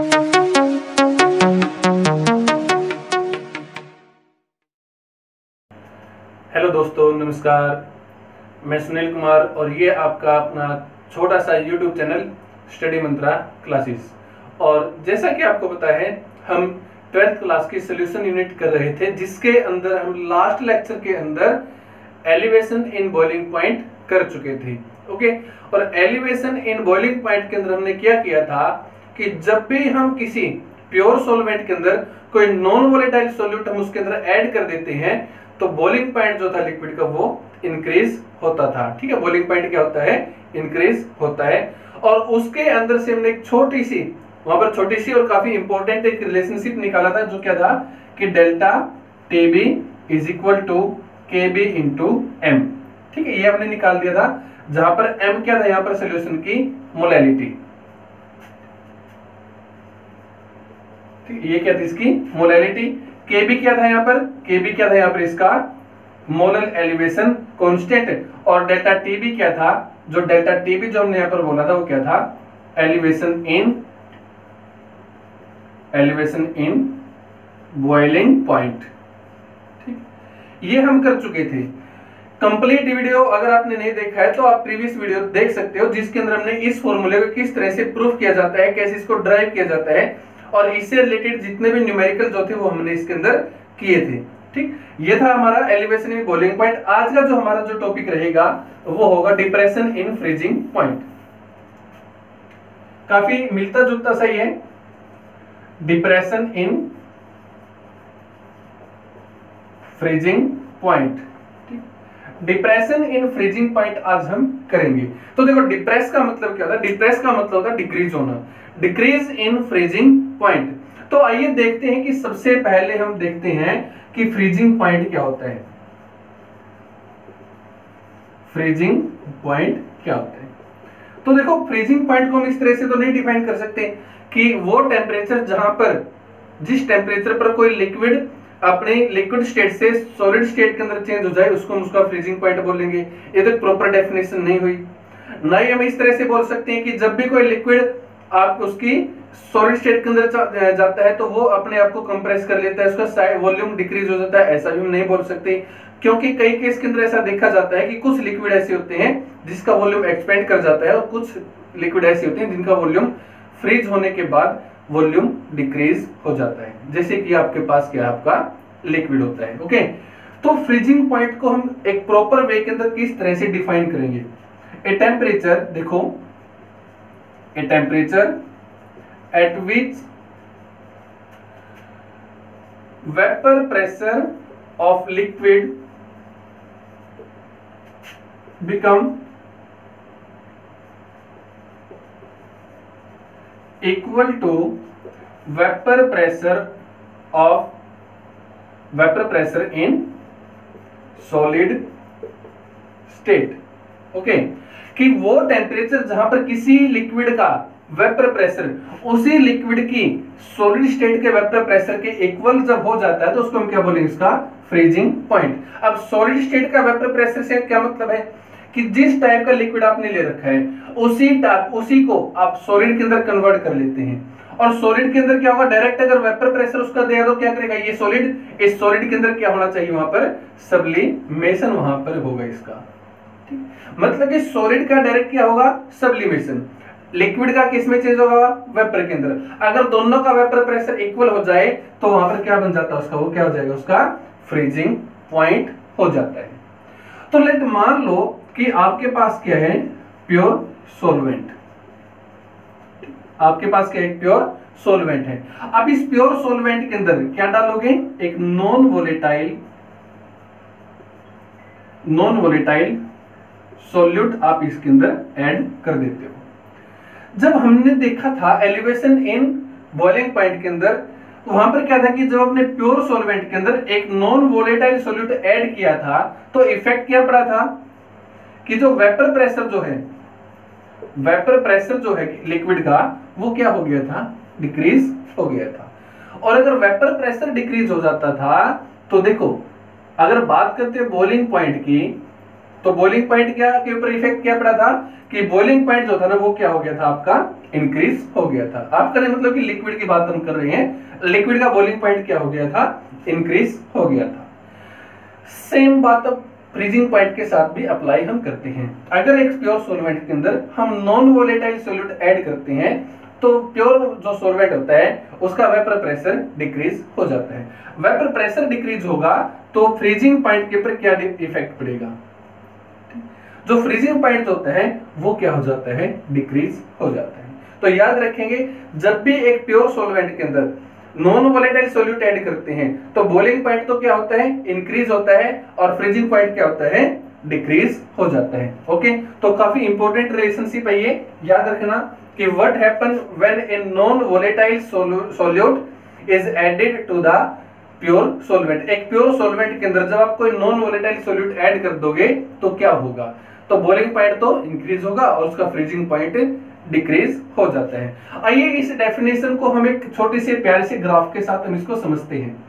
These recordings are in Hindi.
हेलो दोस्तों, नमस्कार। मैं सुनील कुमार और ये आपका अपना छोटा सा YouTube चैनल स्टडी मंत्रा क्लासेस। और जैसा कि आपको पता है, हम 12th क्लास की सोल्यूशन यूनिट कर रहे थे, जिसके अंदर हम लास्ट लेक्चर के अंदर एलिवेशन इन बॉइलिंग पॉइंट कर चुके थे। ओके, और एलिवेशन इन बॉइलिंग पॉइंट के अंदर हमने क्या किया था कि जब भी हम किसी प्योर सॉल्वेंट के अंदर कोई नॉन वोलेटाइल सॉल्यूट हम उसके अंदर ऐड कर देते हैं तो बॉइलिंग पॉइंट जो था लिक्विड का वो इंक्रीज होता था। ठीक है, बॉइलिंग पॉइंट क्या होता है? इंक्रीज होता है। और उसके अंदर से हमने एक छोटी सी, वहां पर छोटी सी और काफी इंपॉर्टेंट एक रिलेशनशिप निकाला था, जो क्या था कि delta TB is equal to KB into M. ठीक है, ये हमने निकाल दिया था, जहां पर एम क्या था? यहां पर सोल्यूशन की मोलैलिटी। ये क्या थी? इसकी मोलैलिटी। केबी क्या था यहाँ पर? केबी क्या था यहाँ पर? इसका मोलल एलिवेशन कांस्टेंट। और डेल्टा टीबी क्या था? जो डेल्टा टीबी जो हमने यहाँ पर बोला था वो क्या था? Elevation in boiling point. ठीक, ये हम कर चुके थे। कंप्लीट वीडियो अगर आपने नहीं देखा है तो आप प्रीवियस वीडियो देख सकते हो, जिसके अंदर हमने इस फॉर्मूले को किस तरह से प्रूफ किया जाता है, कैसे इसको ड्राइव किया जाता है, और इससे रिलेटेड जितने भी न्यूमेरिकल जो थे वो हमने इसके अंदर किए थे। ठीक, ये था हमारा एलिवेशन इन बॉइलिंग पॉइंट। आज का जो हमारा जो टॉपिक रहेगा वो होगा डिप्रेशन इन फ्रीजिंग पॉइंट। काफी मिलता जुलता सा ही है, depression in freezing point. Depression in freezing point आज हम करेंगे। तो देखो, डिप्रेस का मतलब क्या होता है? डिप्रेस का मतलब होता है डिक्रीज होना, डिक्रीज इन फ्रीजिंग पॉइंट। तो आइए देखते हैं कि सबसे पहले हम देखते हैं कि फ्रीजिंग पॉइंट क्या होता है। फ्रीजिंग पॉइंट क्या होता है? तो देखो, फ्रीजिंग पॉइंट को हम इस तरह से तो नहीं डिफाइन कर सकते कि वो टेम्परेचर जहां पर, जिस टेम्परेचर पर कोई लिक्विड अपने लिक्विड स्टेट से सॉलिड स्टेट के अंदर चेंज हो जाए, उसको हम उसका फ्रीजिंग पॉइंट बोलेंगे। ये तो प्रॉपर डेफिनेशन नहीं हुई। ना ही हम इस तरह से बोल सकते हैं कि जब भी कोई लिक्विड आप उसकी सॉलिड स्टेट के अंदर जाता है तो वो अपने आप को कंप्रेस कर लेता है, उसका वॉल्यूम डिक्रीज हो जाता है, ऐसा भी हम नहीं बोल सकते। क्योंकि कई केस के अंदर ऐसा देखा जाता है कि कुछ लिक्विड ऐसे होते हैं जिसका वॉल्यूम एक्सपेंड कर जाता है, और कुछ लिक्विड ऐसे होते हैं जिनका वॉल्यूम फ्रीज होने के बाद वॉल्यूम डिक्रीज हो जाता है, जैसे कि आपके पास क्या आपका लिक्विड होता है। ओके, तो फ्रीजिंग पॉइंट को हम एक प्रॉपर वे के अंदर किस तरह से डिफाइन करेंगे? ए टेम्परेचर, देखो, a temperature at which vapour pressure of liquid become equal to vapor pressure in solid state। Okay, कि वो टेम्परेचर जहां पर किसी लिक्विड का वेपर प्रेशर उसी लिक्विड की सॉलिड स्टेट के वेपर प्रेशर के इक्वल जब हो जाता है तो उसको हम क्या बोलेंगे? इसका फ्रीजिंग पॉइंट। अब सॉलिड स्टेट का वेपर प्रेशर से क्या मतलब है कि जिस टाइप का लिक्विड आपने ले रखा है उसी को आप सॉलिड के अंदर कन्वर्ट कर लेते हैं। और सॉलिड के अंदर क्या होगा? डायरेक्ट अगर वेपर प्रेशर उसका दिया तो क्या करेगा ये सॉलिड? इस सॉलिड के अंदर क्या होना चाहिए? वहां पर सब्लिमेशन वहां पर होगा इसका। ठीक, मतलब कि सॉलिड का डायरेक्ट क्या होगा? सब्लिमेशन। लिक्विड का किस में चेंज होगा? वेपर के अंदर। अगर दोनों का वेपर प्रेशर इक्वल हो जाए तो वहां पर क्या बन जाता है उसका? वो क्या हो जाएगा? उसका फ्रीजिंग पॉइंट हो जाता है। तो लेट मान लो कि आपके पास क्या है? Pure solvent. आपके पास क्या है? प्योर सॉल्वेंट है। अब इस प्योर सॉल्वेंट के अंदर क्या डालोगे? एक नॉन वोलेटाइल सॉल्यूट आप इसके अंदर ऐड कर देते हो। जब हमने देखा था एलिवेशन इन बॉइलिंग पॉइंट के अंदर, तो वहां पर क्या था कि जब आपने प्योर सॉल्वेंट के अंदर एक नॉन वोलेटाइल सॉल्यूट ऐड किया था तो इफेक्ट क्या पड़ा था कि जो वेपर प्रेशर जो है लिक्विड का, वो क्या हो गया था? डिक्रीज हो गया था। और अगर वेपर प्रेशर डिक्रीज हो जाता था तो देखो, अगर बात करते हैं बॉइलिंग पॉइंट की, तो बॉइलिंग पॉइंट क्या के ऊपर इफेक्ट क्या पड़ा था कि बॉइलिंग पॉइंट जो था ना वो क्या हो गया था, आपका इंक्रीज हो गया था। आपका नहीं मतलब कि लिक्विड की बात हम कर रहे हैं, लिक्विड का बॉइलिंग पॉइंट क्या हो गया था, इंक्रीज हो गया था। सेम बात अब फ्रीजिंग पॉइंट के साथ भी अप्लाई हम करते हैं। अगर एक प्योर सॉल्वेंट के अंदर हम नॉन वोलेटाइल सॉल्यूट ऐड करते हैं तो प्योर जो सॉल्वेंट होता है उसका वेपर प्रेशर डिक्रीज हो जाता है। वेपर प्रेशर डिक्रीज होगा तो फ्रीजिंग पॉइंट के ऊपर क्या इफेक्ट पड़ेगा, जो फ्रीजिंग पॉइंट होता है वो क्या हो जाता है, डिक्रीज हो जाता है। तो याद रखेंगे जब भी एक प्योर सॉल्वेंट के अंदर नॉन वोलेटाइल सॉल्यूट ऐड करते हैं तो बॉइलिंग पॉइंट तो क्या होता है, इंक्रीज होता है, और फ्रीजिंग पॉइंट क्या होता है, डिक्रीज हो जाता है। ओके, तो काफी इंपॉर्टेंट रिलेशनशिप है ये, याद रखना कि what happen when a non volatile solute is added to the pure solvent. एक प्योर सॉल्वेंट के अंदर जब आप कोई नॉन वोलेटाइल सॉल्यूट ऐड कर दोगे तो क्या होगा, तो बॉइलिंग पॉइंट तो इंक्रीज होगा और उसका फ्रीजिंग पॉइंट डिक्रीज हो जाता है। आइए इस डेफिनेशन को हम एक छोटे से प्यारे से ग्राफ के साथ हम इसको समझते हैं।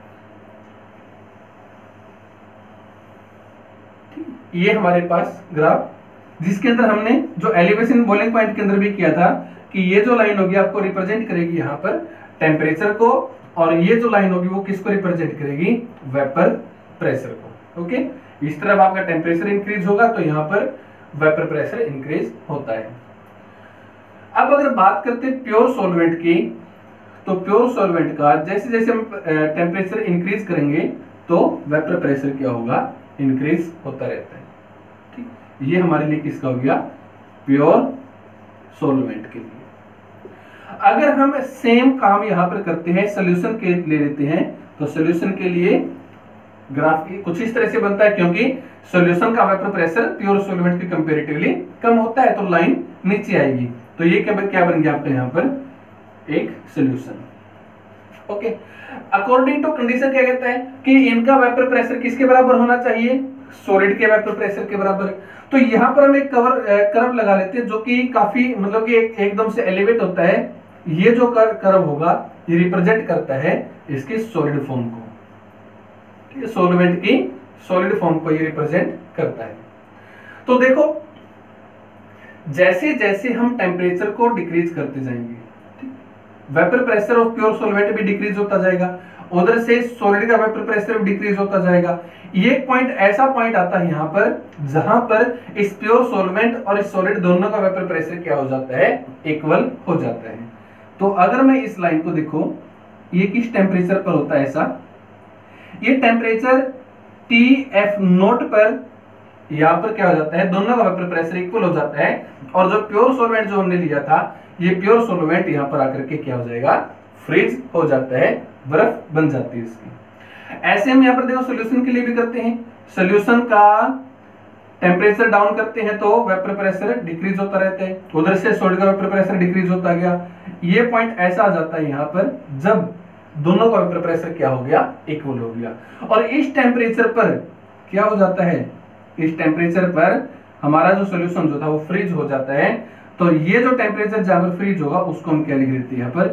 ये हमारे पास ग्राफ जिसके अंदर हमने जो एलिवेशन बॉइलिंग पॉइंट के अंदर भी किया था कि ये जो लाइन होगी आपको रिप्रेजेंट करेगी यहाँ पर टेम्परेचर को, और ये जो लाइन होगी वो किसको रिप्रेजेंट करेगी, वेपर प्रेशर को। ओके, इस तरफ आपका टेम्परेचर इंक्रीज होगा तो यहाँ पर वेपर प्रेशर इंक्रीज होता है। अब अगर बात करते हैं प्योर सॉल्वेंट की, तो प्योर सॉल्वेंट का जैसे जैसे हम टेम्परेचर इंक्रीज करेंगे तो वेपर प्रेशर क्या होगा, इंक्रीज होता रहता है। ठीक, ये हमारे लिए किसका हो गया, प्योर सॉल्वेंट के लिए। अगर हम सेम काम यहां पर करते हैं, सोल्यूशन के ले लेते हैं, तो सोल्यूशन के लिए ग्राफ कुछ इस तरह से बनता है, क्योंकि सॉल्यूशन का वेपर प्रेशर प्योर सॉल्वेंट के कंपैरेटिवली कम होता है तो लाइन नीचे आएगी। तो ये क्या बन गया आपका यहाँ पर एक solution. Okay, according to condition क्या कहता है कि इनका वेपर प्रेशर किसके बराबर होना चाहिए, सॉलिड के वेपर प्रेशर के बराबर। तो यहाँ पर हम एक कर्व लगा लेते हैं जो कि काफी मतलब कि एकदम से एलिवेट होता है। ये जो कर्व होगा ये रिप्रेजेंट करता है इसके सॉलिड फॉर्म को, ठीक है, सॉल्वेंट की सॉलिड फॉर्म को ये रिप्रेजेंट करता है। तो देखो जैसे जैसे हम टेम्परेचर को डिक्रीज करते जाएंगे, vapour pressure of pure solvent भी डिक्रीज होता जाएगा, उधर से सॉलिड का वेपर प्रेशर भी डिक्रीज होता जाएगा। ये पॉइंट ऐसा पॉइंट आता है यहाँ पर जहां पर इस प्योर सॉल्वेंट और इस सॉलिड दोनों का वेपर प्रेशर क्या हो जाता है, इक्वल हो जाता है। तो अगर मैं इस लाइन को देखो, ये किस टेम्परेचर पर होता है ऐसा, ये टेम्परेचर TF नोट पर यहां पर क्या हो जाता है, दोनों का वेपर प्रेशर इक्वल हो जाता है, और जो प्योर सॉल्वेंट जो हमने लिया था ये प्योर सॉल्वेंट यहां पर आकर के क्या हो जाएगा, फ्रीज हो जाता है, बर्फ बन जाती है इसकी। ऐसे हम यहां पर देखो सोल्यूशन के लिए भी करते हैं, सोल्यूशन का टेम्परेचर डाउन करते हैं तो वेपर प्रेशर डिक्रीज होता रहता है, उधर से सॉलिड का वेपर प्रेशर डिक्रीज होता गया। ये पॉइंट ऐसा आ जाता है यहाँ पर जब दोनों का वेपर प्रेशर क्या हो गया, इक्वल हो गया, और इस टेम्परेचर पर क्या हो जाता है, इस टेम्परेचर पर हमारा जो सॉल्यूशन जो था वो फ्रीज हो जाता है। तो ये जो टेम्परेचर जहां पर फ्रीज होगा उसको हम क्या लिख देते हैं यहाँ पर,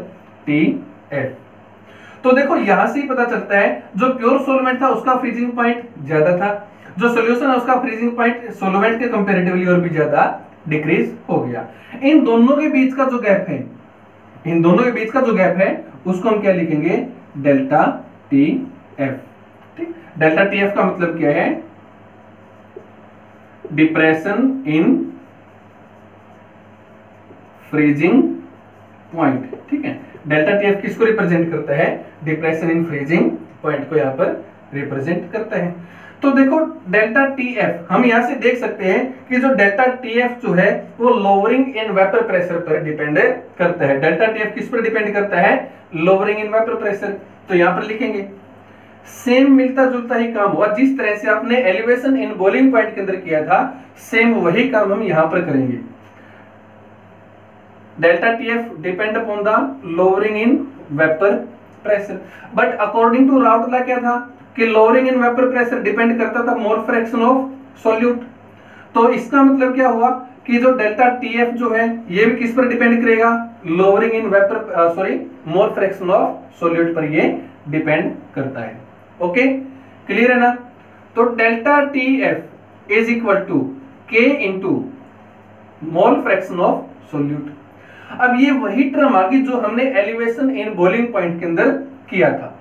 TF। तो देखो यहां से ही पता चलता है जो प्योर सॉल्वेंट था उसका फ्रीजिंग पॉइंट ज्यादा था, जो सॉल्यूशन है उसका फ्रीजिंग पॉइंट सॉल्वेंट के कंपैरेटिवली और भी ज्यादा डिक्रीज हो गया। इन दोनों के बीच का जो गैप है, इन दोनों के बीच का जो गैप है उसको हम क्या लिखेंगे, डेल्टा TF। ठीक, डेल्टा TF का मतलब क्या है, डिप्रेशन इन फ्रीजिंग पॉइंट। ठीक है, डेल्टा TF किसको रिप्रेजेंट करता है, डिप्रेशन इन फ्रीजिंग पॉइंट को यहाँ पर रिप्रेजेंट करता है। तो देखो डेल्टा TF हम यहां से देख सकते हैं कि जो डेल्टा TF जो है वो लोअरिंग इन वेपर प्रेशर पर डिपेंड करता है। डेल्टा TF किस पर डिपेंड करता है, लोअरिंग इन वेपर प्रेशर। तो यहां पर लिखेंगे सेम मिलता जुलता ही काम हुआ, जिस तरह से आपने एलिवेशन इन बॉइलिंग पॉइंट के अंदर किया था सेम वही काम हम यहां पर करेंगे। Delta TF depend upon the lowering in vapour pressure, but according to Raoult क्या था कि lowering in vapour pressure depend करता था मोल फ्रैक्शन ऑफ सॉल्यूट। तो इसका मतलब क्या हुआ कि जो डेल्टा TF जो है ये भी किस पर डिपेंड करेगा, lowering in vapour mole fraction of solute पर ये डिपेंड करता है। ओके, क्लियर है ना। तो delta TF is equal to K into mole fraction of solute. अब ये वही टर्म आ गई जो हमने एलिवेशन इन बॉइलिंग पॉइंट के अंदर किया था।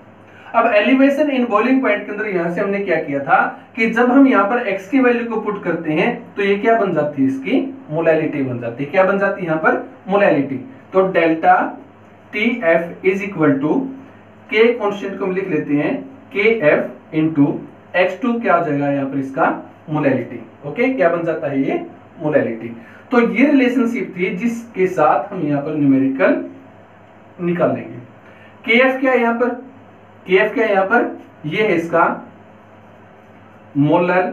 अब एलिवेशन इन बॉइलिंग पॉइंट के अंदर यहां से हमने क्या किया था कि जब हम यहां पर x की वैल्यू को पुट करते हैं तो ये क्या बन जाती है, इसकी मोलैलिटी बन जाती है। क्या बन जाती है यहां पर, मोलैलिटी। तो delta TF is equal to K constant को हम लिख लेते हैं KF इंटू X2 क्या हो जाएगा यहां पर इसका मोलैलिटी। ओके, क्या बन जाता है ये, मोलैलिटी। तो ये रिलेशनशिप थी जिसके साथ हम यहां पर न्यूमेरिकल निकाल लेंगे। KF क्या है यहां पर, KF क्या है यहां पर, ये है इसका molar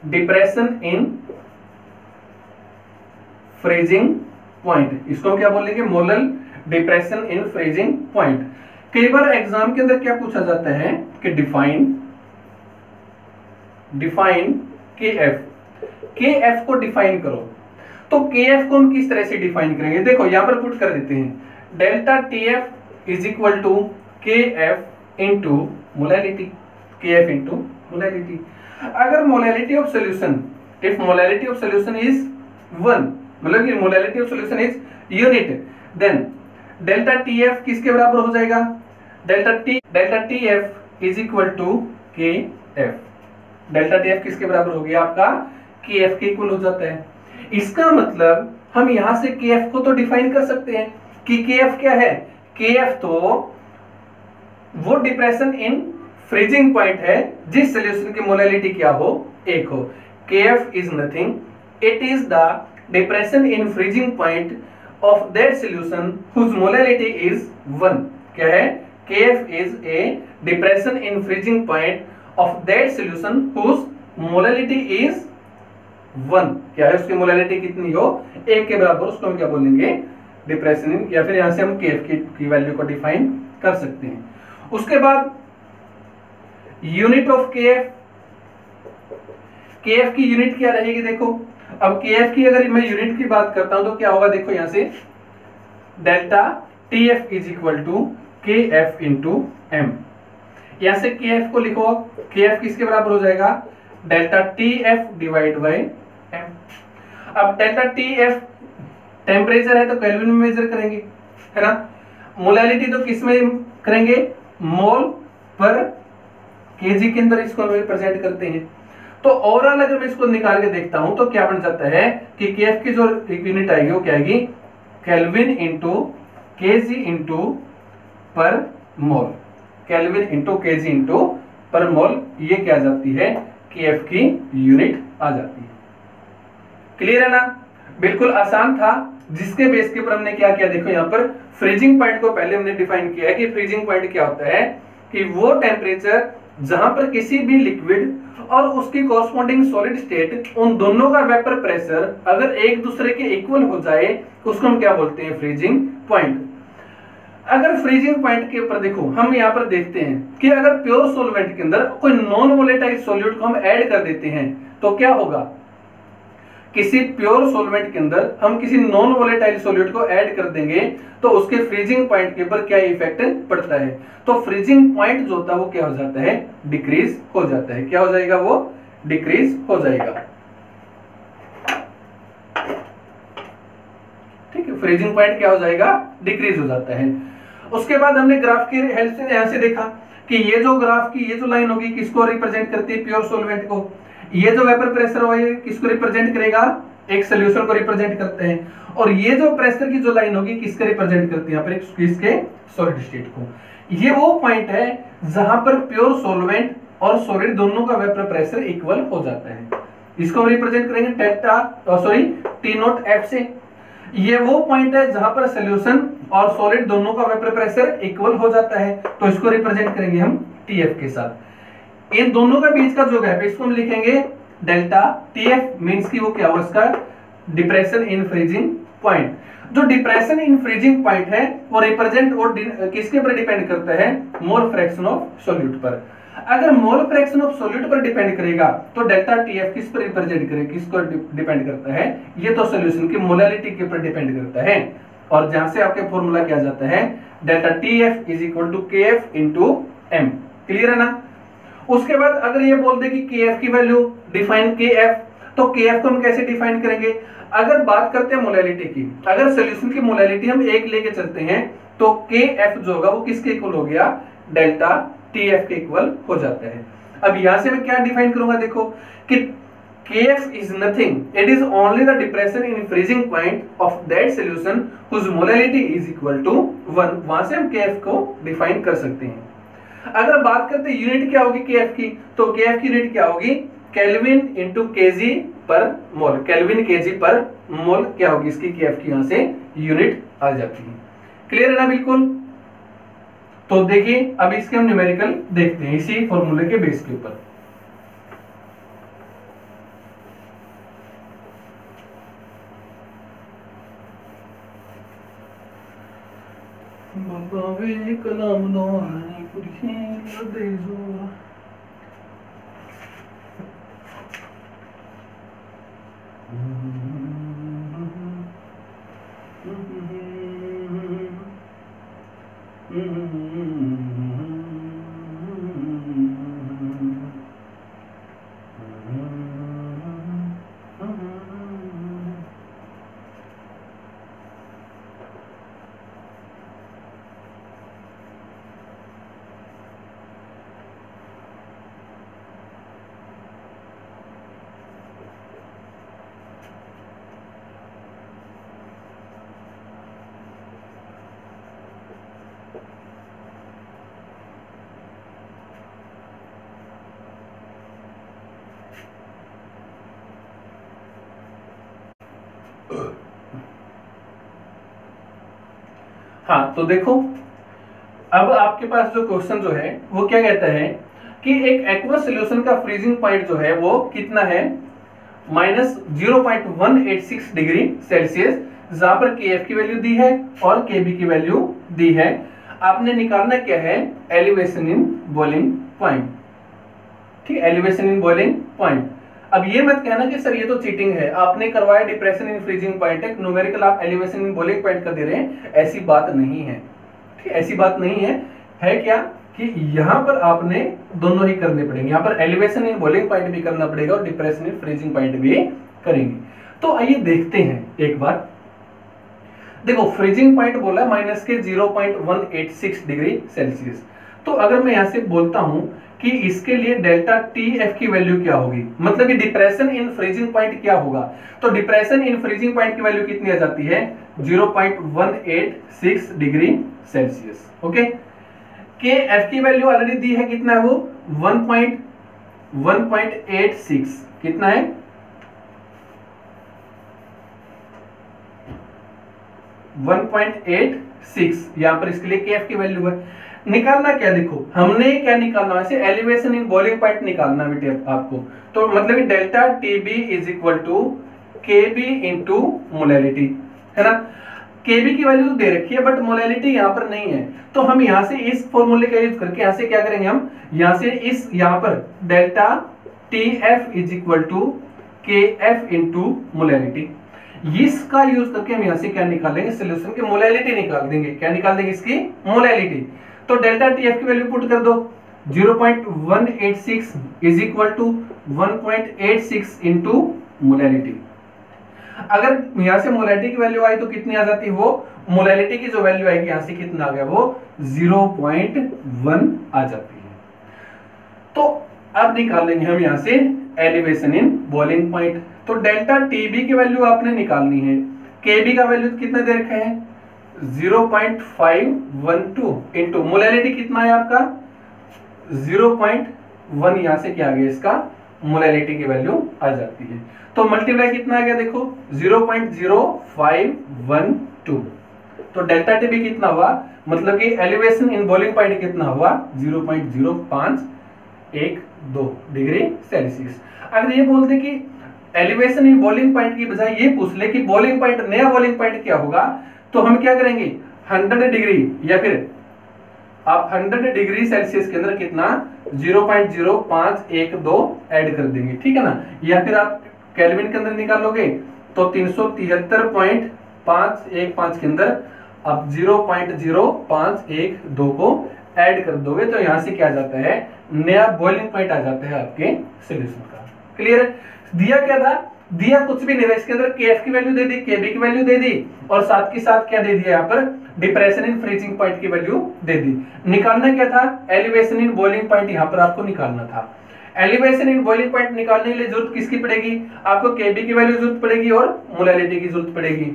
depression in freezing point. इसको हम क्या बोलेंगे, molar depression in freezing point. कई बार एग्जाम के अंदर क्या पूछा जाता है कि डिफाइन KF को डिफाइन करो। तो KF को हम किस तरह से डिफाइन करेंगे, देखो यहां पर पुट कर देते हैं delta TF is equal to KF into molality, KF into molality. अगर molality of solution, if molality of solution is 1, मतलब कि molality of solution is unit, then delta TF किसके बराबर हो जाएगा, delta TF is equal to KF। Delta TF किसके बराबर हो गया, आपका KF के इक्वल हो जाता है। इसका मतलब हम यहां से KF को तो डिफाइन कर सकते हैं कि KF क्या है, KF तो वो डिप्रेशन इन फ्रीजिंग पॉइंट है जिस सॉल्यूशन की मोलैलिटी क्या हो, 1 हो। KF is nothing, it is the depression in freezing point of that solution whose molality is 1। क्या है, KF is a depression in freezing point of that solution whose molality is 1। क्या है, उसकी मोलैलिटी कितनी हो, 1 के बराबर, उसको हम क्या बोलेंगे, डिप्रेशन इन, या फिर यहां से हम KF की वैल्यू को डिफाइन कर सकते हैं। उसके बाद यूनिट ऑफ KF की यूनिट क्या रहेगी, देखो अब KF की अगर मैं यूनिट की बात करता हूं तो क्या होगा, देखो यहां से delta TF is equal to KF into M। यहां से KF को लिखो, KF किसके बराबर हो जाएगा, delta TF divide by M। अब डेल्टा TF टेम्परेचर है तो केल्विन में मेजर करेंगे, है ना। मोलैलिटी तो किस में करेंगे, मोल पर केजी के अंदर इसको रिप्रेजेंट करते हैं। तो ओवरऑल अगर मैं इसको निकाल के देखता हूं तो क्या बन जाता है कि KF की जो यूनिट आएगी वो क्या आएगी, केल्विन इंटू केजी इंटू पर मोल, केल्विन इंटू केजी इंटू पर मोल। ये क्या आ जाती है, KF की यूनिट आ जाती है। क्लियर है ना, बिल्कुल आसान था। जिसके बेस के ऊपर हमने क्या किया, देखो यहाँ पर फ्रीजिंग पॉइंट को पहले हमने डिफाइन किया है कि फ्रीजिंग पॉइंट क्या होता है कि वो टेम्परेचर जहां पर किसी भी लिक्विड और उसकी कॉरस्पॉन्डिंग सॉलिड स्टेट, उन दोनों का वेपर प्रेशर अगर एक दूसरे के इक्वल हो जाए उसको हम क्या बोलते हैं, फ्रीजिंग पॉइंट। अगर फ्रीजिंग पॉइंट के ऊपर देखो हम यहाँ पर देखते हैं कि अगर प्योर सोलवेंट के अंदर कोई नॉन वोलेटाइल सॉल्यूट को हम ऐड कर देते हैं तो क्या होगा, किसी प्योर सॉल्वेंट के अंदर हम किसी नॉन वोलेटाइल सॉल्यूट को ऐड कर देंगे तो उसके फ्रीजिंग पॉइंट के ऊपर क्या इफेक्ट पड़ता है, तो फ्रीजिंग पॉइंट जो होता है वो क्या हो जाता है, डिक्रीज हो जाता है। क्या हो जाएगा, वो डिक्रीज हो जाएगा। ठीक है, फ्रीजिंग पॉइंट क्या हो जाएगा, डिक्रीज हो जाता है। उसके बाद हमने ग्राफ की हेल्प से यहां से देखा कि ये जो ग्राफ की ये जो लाइन होगी किसको रिप्रेजेंट करती है, प्योर सॉल्वेंट को। ये जो वेपर प्रेशर हो ये किसको रिप्रेजेंट करेगा, एक सॉल्यूशन को रिप्रेजेंट करते हैं। और ये जो प्रेशर की जो लाइन होगी किसके रिप्रेजेंट करती है, यहाँ पर किसके, सॉलिड स्टेट को। ये वो पॉइंट है जहां पर प्योर सॉल्वेंट और सॉलिड दोनों का वेपर प्रेशर इक्वल हो जाता है। इसको हम रिप्रेजेंट करेंगे डेल्टा T0F से। ये वो पॉइंट है जहां पर सॉल्यूशन और सॉलिड दोनों का वेपर प्रेशर इक्वल हो जाता है, तो इसको रिप्रेजेंट करेंगे हम TF के साथ। इन दोनों के बीच का जो गैप है इसको हम लिखेंगे डेल्टा TF, मींस की वो क्या होगा, इसका डिप्रेशन इन फ्रीजिंग पॉइंट। जो डिप्रेशन इन फ्रीजिंग पॉइंट है वो रिप्रेजेंट और किसके पर डिपेंड करता है, मोल फ्रैक्शन ऑफ सॉल्यूट पर। अगर मोल फ्रैक्शन ऑफ सॉल्यूट पर डिपेंड करेगा तो डेल्टा TF किस पर रिप्रेजेंट करेगा, किसको डिपेंड करता है, ये तो सॉल्यूशन की मोलैलिटी के ऊपर डिपेंड करता है। और जहां से आपके फॉर्मूला क्या जाता है, delta TF is equal to KF into M। Clear है ना। उसके बाद अगर ये बोल दे कि KF की वैल्यू डिफाइन KF, तो KF को हम कैसे डिफाइन करेंगे? अगर बात करते हैं मोलैलिटी की, अगर सॉल्यूशन की मोलैलिटी हम 1 लेके चलते हैं तो KF जो होगा वो किसके इक्वल हो गया? डेल्टा TF के इक्वल हो जाता है। अब यहां से मैं क्या डिफाइन करूंगा, देखो कि KF is nothing, it is only the depression in freezing point of that solution whose molality is equal to 1। वहां से हम KF को डिफाइन कर सकते हैं। अगर बात करते हैं यूनिट क्या होगी KF की, तो KF की यूनिट क्या होगी? केल्विन इंटू केजी पर मोल, केल्विन केजी पर मोल क्या होगी इसकी? KF की यहां से यूनिट आ जाती है। क्लियर है ना बिल्कुल? तो देखिए अब इसके हम न्यूमेरिकल देखते हैं इसी फॉर्मूले के बेस के ऊपर। बाबा वे कलाम नौरानी कुर्सी लदे जोर। हाँ तो देखो अब आपके पास जो क्वेश्चन जो है वो क्या कहता है कि एक एक्वस सॉल्यूशन का फ्रीजिंग पॉइंट जो है वो कितना है? -0.186 डिग्री सेल्सियस, जहां पर KF की वैल्यू दी है और KB की वैल्यू दी है। आपने निकालना क्या है? Elevation in boiling point. ठीक है, एलिवेशन इन बॉइलिंग पॉइंट। अब ये मत कहना कि सर ये तो चीटिंग है, आपने करवाया डिप्रेशन इन फ्रीजिंग पॉइंट है, न्यूमेरिकल आप एलिवेशन इन बॉइलिंग पॉइंट का दे रहे हैं। ऐसी बात नहीं है, ठीक, ऐसी बात नहीं है क्या कि यहाँ पर आपने दोनों ही करने पड़ेंगे। यहाँ पर एलिवेशन इन बॉइलिंग पॉइंट भी करना पड़ेगा और डिप्रेशन इन फ्रीजिंग पॉइंट भी करेंगे। तो आइए देखते हैं एक बार। देखो फ्रीजिंग पॉइंट बोला माइनस के 0.186 डिग्री सेल्सियस। तो अगर मैं यहां से बोलता हूं कि इसके लिए डेल्टा TF की वैल्यू क्या होगी, मतलब कि डिप्रेशन इन फ्रीजिंग पॉइंट क्या होगा, तो डिप्रेशन इन फ्रीजिंग पॉइंट की वैल्यू कितनी आ जाती है? 0.186 डिग्री सेल्सियस। ओके, KF की वैल्यू ऑलरेडी दी है, कितना है वो? 1.86 कितना है? 1.86 यहां पर इसके लिए KF की वैल्यू है। निकालना क्या, देखो हमने क्या निकालना है? एलिवेशन इन बॉइलिंग पॉइंट निकालना बेटे आपको। तो मतलब कि delta TB is equal to KB into molality, है ना? KB की वैल्यू दे रखी है बट मोलैलिटी यहाँ पर नहीं है, तो हम यहाँ से इस फॉर्मूले का यूज करके यहाँ से क्या करेंगे? हम यहाँ से इस यहाँ पर delta TF is equal to KF into molality, इसका यूज करके हम यहाँ से क्या निकालेंगे? सोल्यूशन की मोलैलिटी निकाल देंगे। क्या निकाल देंगे? इसकी मोलैलिटी। तो डेल्टा TF की वैल्यू पुट कर दो, 0.186 is equal to 1.86 into molality. अगर यहां से मोलैलिटी की वैल्यू आई तो कितनी आ जाती है? वो मोलैलिटी की जो वैल्यू आएगी यहां से कितना आ गया? वो 0.1 आ जाती है। तो अब निकाल लेंगे हम यहां से एलिवेशन इन बॉइलिंग पॉइंट। तो डेल्टा TB की वैल्यू आपने निकालनी है, KB का वैल्यू कितना दे रखा है? 0.512 इंटू मोलैलिटी कितना है आपका? 0.1, यहां से क्या आ गया? इसका मोलैलिटी की वैल्यू आ जाती है। तो मल्टीप्लाई कितना आ गया? देखो 0.0512। तो डेल्टा TB कितना हुआ? मतलब कि एलिवेशन इन बॉइलिंग पॉइंट कितना हुआ? 0.0512 डिग्री सेल्सियस। अगर ये बोलते कि एलिवेशन इन बॉइलिंग पॉइंट की बजाय ये पूछ ले कि बॉइलिंग पॉइंट, नया बॉइलिंग पॉइंट क्या होगा, तो हम क्या करेंगे? 100 डिग्री या फिर आप 100 डिग्री सेल्सियस के अंदर कितना? 0.0512 ऐड कर देंगे, ठीक है ना? या फिर आप केल्विन के अंदर निकालोगे तो 373.515 के अंदर आप 0.0512 को ऐड कर दोगे तो यहां से क्या आ जाता है, नया बॉइलिंग पॉइंट आ जाता है आपके सॉल्यूशन का। क्लियर है? दिया क्या था, दिया कुछ भी नहीं था, इसके अंदर केएफ की वैल्यू दे दी, केबी की वैल्यू दे दी, और साथ के साथ क्या दे दिया यहाँ पर, डिप्रेशन इन फ्रीजिंग पॉइंट की वैल्यू दे दी। निकालना क्या था, एलिवेशन इन बॉइलिंग पॉइंट यहाँ पर आपको निकालना था। एलिवेशन इन बॉइलिंग पॉइंट निकालने के लिए जरूरत किसकी पड़ेगी, आपको केबी की वैल्यू जरूरत पड़ेगी और मोलैलिटी की जरूरत पड़ेगी।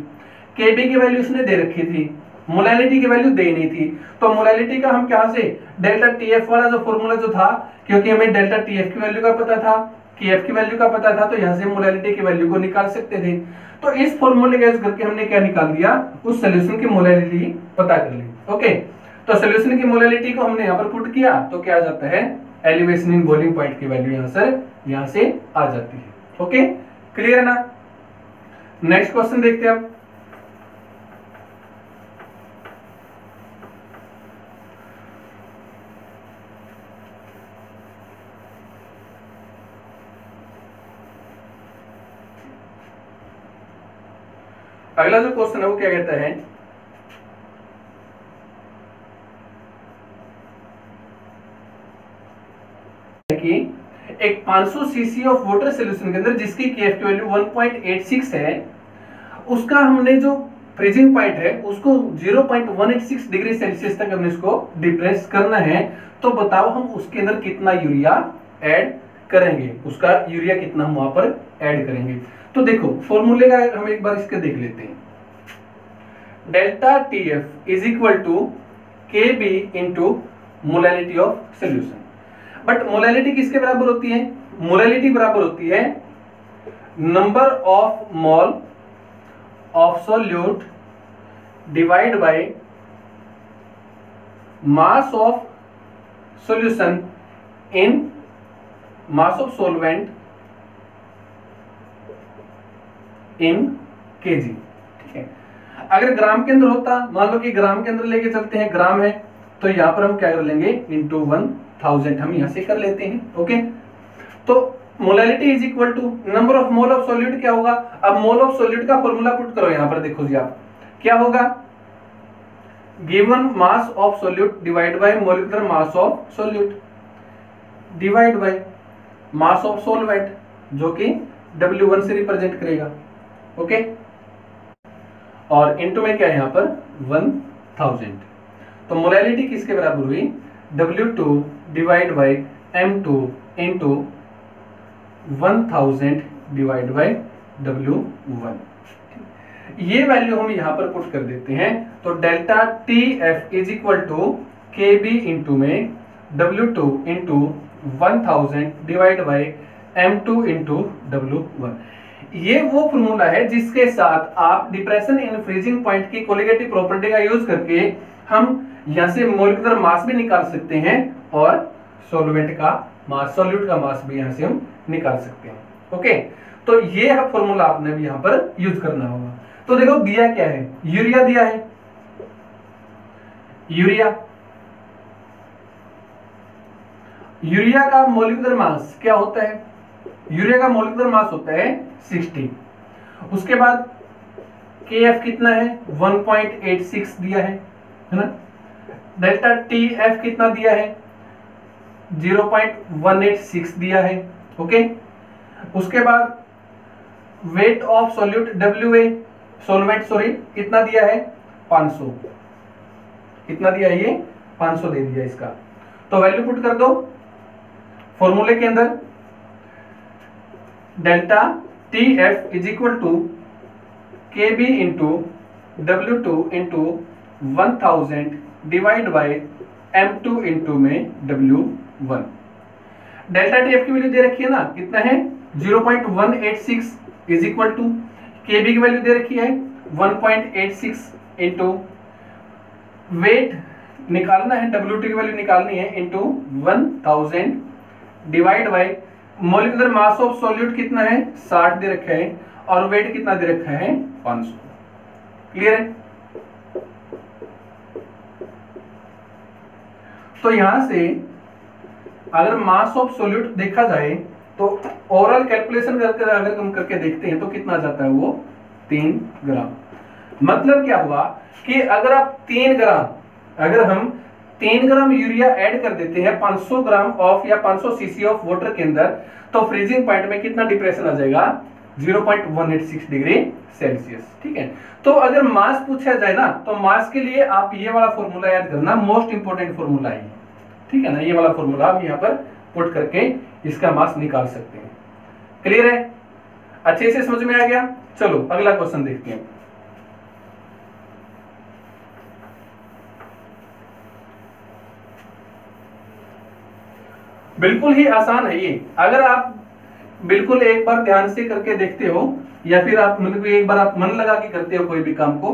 केबी की वैल्यू उसने दे रखी थी, मोलैलिटी की वैल्यू दे नहीं थी, तो मोलैलिटी का हम कहां से, डेल्टा टीएफ वाला जो फॉर्मूला जो था, क्योंकि हमें डेल्टा टीएफ की वैल्यू का पता था, केएफ की वैल्यू का पता था, तो यहां से मोलैलिटी की वैल्यू को निकाल सकते थे। तो इस फॉर्मूले का यूज करके हमने क्या निकाल दिया, उस सॉल्यूशन की मोलैलिटी पता कर ली। ओके, तो सॉल्यूशन की मोलैलिटी को हमने यहां पर पुट किया तो क्या आ जाता है, एलिवेशन इन बॉइलिंग पॉइंट की वैल्यू यहां से आ जाती है। ओके, क्लियर है ना? नेक्स्ट क्वेश्चन देखते हैं अब। अगला जो क्वेश्चन है वो क्या कहता है, कि एक 500 सीसी ऑफ वाटर सॉल्यूशन के अंदर जिसकी केएफ की वैल्यू 1.86 है, उसका हमने जो फ्रीजिंग पॉइंट है उसको 0.186 डिग्री सेल्सियस तक हमने इसको डिप्रेस करना है। तो बताओ हम उसके अंदर कितना यूरिया ऐड करेंगे, उसका यूरिया कितना हम वहां पर ऐड करेंगे। तो देखो फॉर्मूले का हम एक बार इसके देख लेते हैं। Delta TF is equal to K B into molality of solution. But molality किसके बराबर होती है, मोलैलिटी बराबर होती है number of mole of solute divide by mass of solution in mass of solvent in kg. ठीक है, अगर ग्राम के अंदर होता, मान लो कि ग्राम के अंदर लेके चलते हैं, ग्राम है, तो यहां पर हम क्या कर लेंगे, इंटू 1000 हम यहां से कर लेते हैं। ओके, तो molality is equal to number of mole of solute क्या होगा, अब मोल ऑफ सॉल्यूट का फॉर्मूला पुट करो यहां पर, देखो जी आप क्या होगा, given mass of solute divide by molecular mass of solute divide by mass of solvent, जो कि W1 से रिप्रेजेंट करेगा। ओके, और इनटू में क्या है यहां पर 1000। तो मोलैलिटी किसके बराबर हुई, W2 divide by M2 into 1000 divide bye W1। ये वैल्यू हम यहां पर पुट कर देते हैं। तो delta TF is equal to KB into में W2 into 1000 divide by M2 into W1। ये वो फॉर्मूला है जिसके साथ आप डिप्रेशन इन फ्रीजिंग पॉइंट की कोलिगेटिव प्रॉपर्टी का यूज करके हम यहां से मोलिकुलर मास भी निकाल सकते हैं और सॉल्वेंट का मास, सॉल्यूट का मास भी यहां से हम निकाल सकते हैं। ओके, तो ये फॉर्मूला आपने भी यहां पर यूज करना होगा। तो देखो दिया क्या है, यूरिया दिया है, यूरिया का मोलिकुलर मास क्या होता है, यूरिया का मोलिकुलर मास होता है 60। उसके बाद KF कितना है, 1.86 दिया है ना, डेल्टा TF कितना दिया है, 0.186 दिया है। ओके, उसके बाद weight of solute WA solvent sorry कितना दिया है, 500। कितना दिया है, ये 500 दे दिया इसका। तो वैल्यू पुट कर दो फॉर्मूले के अंदर, delta TF is equal to KB into W2 into 1000 divide by M2 into में W1। डेल्टा TF की वैल्यू दे रखी है ना, कितना है 0.186 इज इक्वल टू KB की वैल्यू दे रखी है 1.86 इंटू वेट निकालना है, W2 की वैल्यू निकालनी है, into 1000 divide by molecular mass of solute कितना है 60 दे रखा है, और वेट कितना दे रखा है 500। क्लियर है? तो यहां से अगर मास ऑफ सॉल्यूट देखा जाए तो ओवरऑल कैलकुलेशन करके अगर हम करके देखते हैं तो कितना जाता है वो 3 ग्राम। मतलब क्या हुआ कि अगर आप 3 ग्राम, अगर हम 3 ग्राम यूरिया ऐड कर देते हैं 500 ग्राम ऑफ या 500 सीसी ऑफ वाटर के अंदर, तो फ्रीजिंग पॉइंट में कितना डिप्रेशन आ जाएगा? 0.186 डिग्री सेल्सियस। ठीक है, तो अगर मास पूछा जाए ना, तो मास के लिए आप ये वाला फॉर्मूला याद करना, मोस्ट इंपोर्टेंट फॉर्मूला है। ठीक है ना, ये वाला फॉर्मूला हम यहाँ पर पुट करके इसका मास निकाल सकते हैं। क्लियर है? अच्छे से समझ में आ गया? चलो अगला क्वेश्चन देखते हैं। बिल्कुल ही आसान है ये, अगर आप बिल्कुल एक बार ध्यान से करके देखते हो या फिर आप मतलब एक बार आप मन लगा के करते हो कोई भी काम को,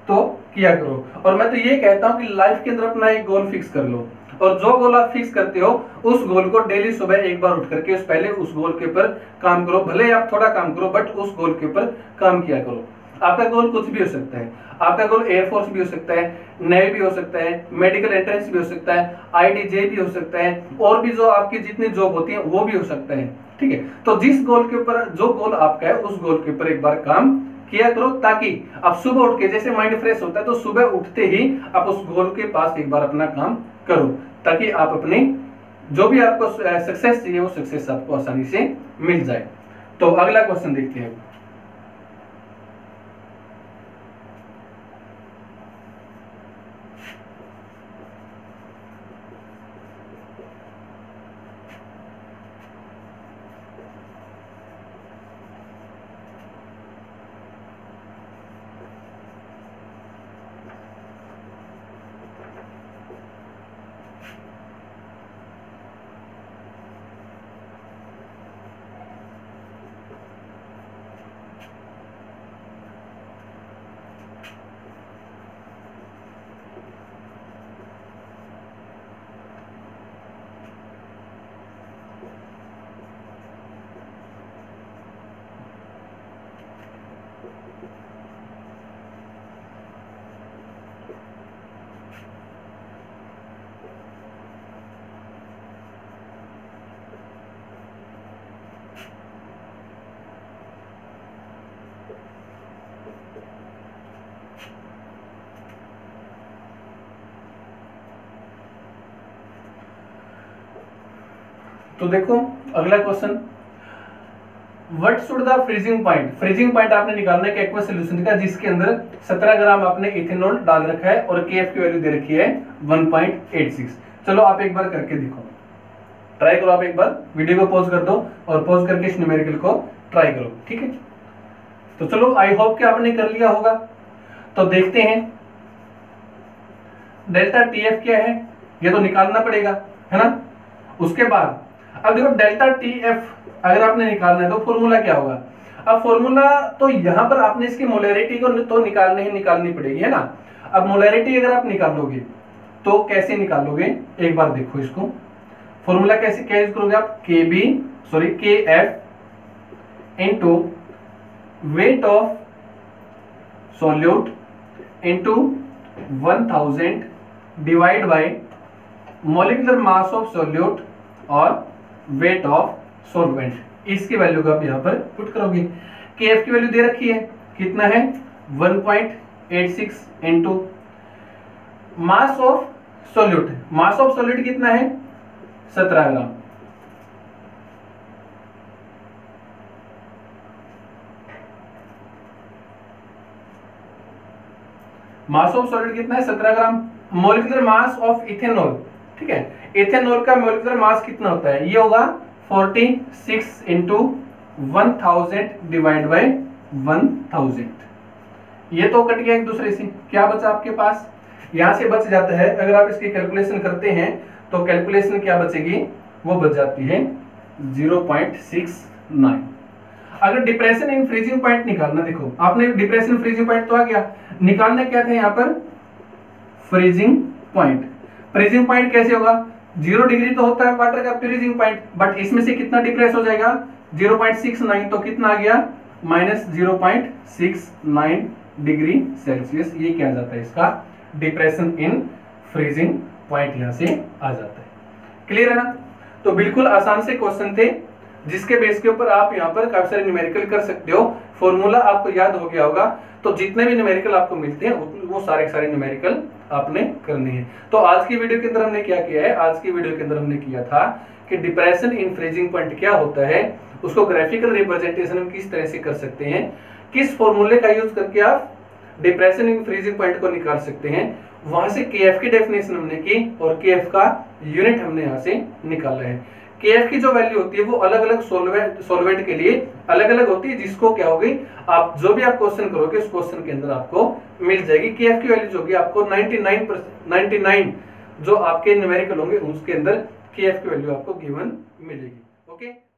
तो किया करो। और मैं तो ये कहता हूं कि लाइफ के अंदर अपना एक गोल फिक्स कर लो, और जो गोल आप फिक्स करते हो उस गोल को डेली सुबह एक बार उठ करके उस पहले उस गोल के ऊपर काम करो। भले आप थोड़ा काम करो, बट उस गोल के ऊपर काम किया करो। आपका गोल कुछ भी हो सकता है, आपका गोल एयरफोर्स भी हो सकता है, नेवी भी हो सकता है, मेडिकल एंट्रेंस भी हो सकता है, IIT भी हो सकता है, और भी जो आपकी जितनी जॉब होती है वो भी हो सकता है। ठीक है, तो जिस गोल के ऊपर जो गोल आपका है उस गोल के ऊपर एक बार काम किया करो, ताकि आप सुबह उठ के, जैसे माइंड फ्रेश होता है तो सुबह उठते ही आप उस गोल के पास एक बार अपना काम करो, ताकि आप अपने जो भी आपको सक्सेस चाहिए वो सक्सेस आपको आसानी से मिल जाए। तो अगला क्वेश्चन देखते हैं। तो देखो अगला question, what should the freezing point, freezing point आपने निकालना है एक्वा सॉल्यूशन का जिसके अंदर 17 ग्राम आपने इथेनॉल डाल रखा है और KF की वैल्यू दे रखी है 1.86। चलो आप एक बार करके देखो, ट्राई करो। आप एक बार वीडियो को पॉज कर दो और पॉज करके इस न्यूमेरिकल को ट्राई करो। ठीक है, तो चलो आई होप कि आपने कर लिया होगा। तो देखते हैं डेल्टा TF क्या है, ये तो निकालना पड़ेगा, है ना। उसके बाद अब देखो डेल्टा TF अगर आपने निकालना है तो फॉर्मूला क्या होगा। अब फॉर्मूला तो यहां पर आपने इसकी मोलैरिटी को तो निकालनी पड़ेगी, है ना। अब मोलैरिटी अगर आप निकालोगे तो कैसे निकालोगे, एक बार देखो इसको। फॉर्मूला कैसे क्या यूज करोगे आप, KF into weight of solute into 1000 divide bye molecular mass of solute और वेट ऑफ सॉल्वेंट। इसकी वैल्यू को आप यहां पर पुट करोगे। KF की वैल्यू दे रखी है, कितना है 1.86 into mass of solute, mass of solute कितना है 17 ग्राम। मास ऑफ सॉल्यूट कितना है 17 ग्राम। मॉलिक्यूलर मास ऑफ इथेनॉल, ठीक है, इथेनॉल का मॉलिक्यूलर मास कितना होता है, ये होगा 46 इंटू 1000 डिवाइड बाय 1000। ये तो कट गया एक दूसरे से, क्या बचा आपके पास, यहां से बच जाता है। अगर आप इसकी कैलकुलेशन करते हैं तो कैलकुलेशन क्या बचेगी, वो बच जाती है 0.69। अगर डिप्रेशन इन फ्रीजिंग पॉइंट निकालना, देखो आपने डिप्रेशन फ्रीजिंग पॉइंट तो आ गया, निकालना क्या था यहाँ पर फ्रीजिंग पॉइंट। फ्रीजिंग पॉइंट कैसे होगा, 0 डिग्री तो होता है वाटर का फ्रीजिंग पॉइंट, बट इसमें से कितना डिप्रेस हो जाएगा 0.69, तो कितना आ गया -0.69 डिग्री सेल्सियस। ये क्या आ जाता है इसका डिप्रेशन इन फ्रीजिंग पॉइंट, यहां से आ जाता है। क्लियर है ना। तो बिल्कुल आसान से क्वेश्चन थे जिसके बेस के ऊपर आप यहाँ पर काफी सारे न्यूमेरिकल कर सकते हो। फॉर्मूला आपको याद हो गया होगा, तो जितने भी न्यूमेरिकल आपको मिलते हैं वो सारे न्यूमेरिकल आपने करनी है। तो आज की वीडियो के अंदर हमने क्या किया है, आज की वीडियो के अंदर हमने किया था कि डिप्रेशन इन फ्रीजिंग पॉइंट क्या होता है, उसको ग्राफिकल रिप्रेजेंटेशन हम किस तरह से कर सकते हैं, किस फॉर्मूले का यूज करके आप डिप्रेशन इन फ्रीजिंग पॉइंट को निकाल सकते हैं, वहां से केएफ की डेफिनेशन हमने की और केएफ का यूनिट हमने यहां से निकाला है। केएफ की जो वैल्यू होती है वो अलग अलग सॉल्वेंट के लिए अलग अलग होती है, जिसको क्या होगी, आप जो भी आप क्वेश्चन करोगे उस क्वेश्चन के अंदर आपको मिल जाएगी। केएफ की वैल्यू जो होगी आपको 99 जो आपके न्यूमेरिकल होंगे उसके अंदर केएफ की वैल्यू आपको गिवन मिलेगी। ओके।